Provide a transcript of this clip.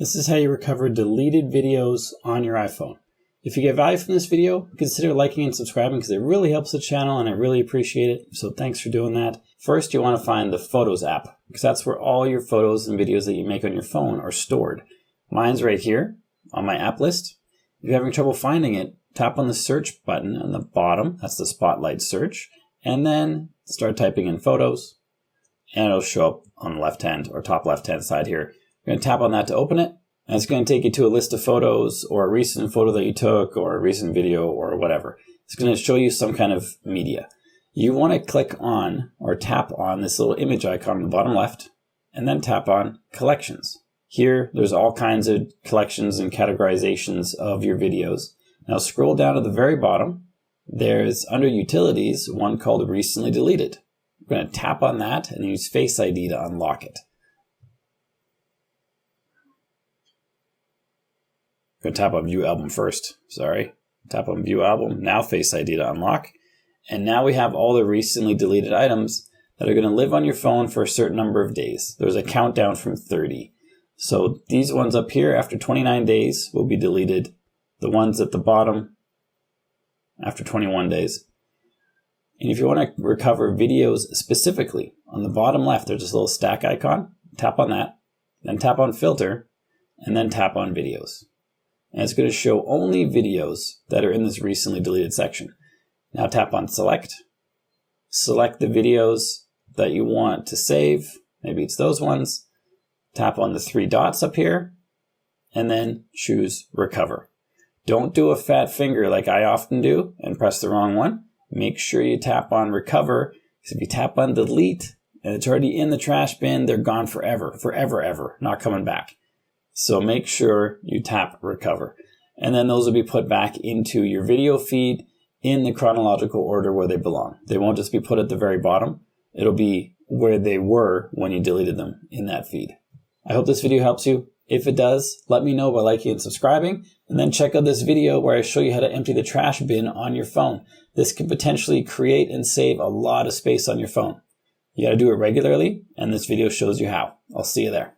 This is how you recover deleted videos on your iPhone. If you get value from this video, consider liking and subscribing because it really helps the channel and I really appreciate it. So thanks for doing that. First, you want to find the Photos app because that's where all your photos and videos that you make on your phone are stored. Mine's right here on my app list. If you're having trouble finding it, tap on the search button on the bottom. That's the spotlight search. And then start typing in photos and it'll show up on the left hand or top left hand side here. You're going to tap on that to open it. And it's going to take you to a list of photos or a recent photo that you took or a recent video or whatever. It's going to show you some kind of media. You want to click on or tap on this little image icon on the bottom left and then tap on collections. Here, there's all kinds of collections and categorizations of your videos. Now scroll down to the very bottom. There's under utilities, one called recently deleted. We're going to tap on that and use Face ID to unlock it. I'm going to tap on View Album first. Tap on View Album, now Face ID to unlock. And now we have all the recently deleted items that are going to live on your phone for a certain number of days. There's a countdown from 30. So these ones up here after 29 days will be deleted. The ones at the bottom after 21 days. And if you want to recover videos specifically, on the bottom left there's this little stack icon. Tap on that, then tap on Filter, and then tap on Videos. And it's going to show only videos that are in this recently deleted section. Now tap on Select. Select the videos that you want to save. Maybe it's those ones. Tap on the three dots up here and then choose Recover. Don't do a fat finger like I often do and press the wrong one. Make sure you tap on Recover because if you tap on Delete and it's already in the trash bin, they're gone forever, ever, not coming back. So make sure you tap Recover. And then those will be put back into your video feed in the chronological order where they belong. They won't just be put at the very bottom. It'll be where they were when you deleted them in that feed. I hope this video helps you. If it does, let me know by liking and subscribing. And then check out this video where I show you how to empty the trash bin on your phone. This can potentially create and save a lot of space on your phone. You got to do it regularly, and this video shows you how. I'll see you there.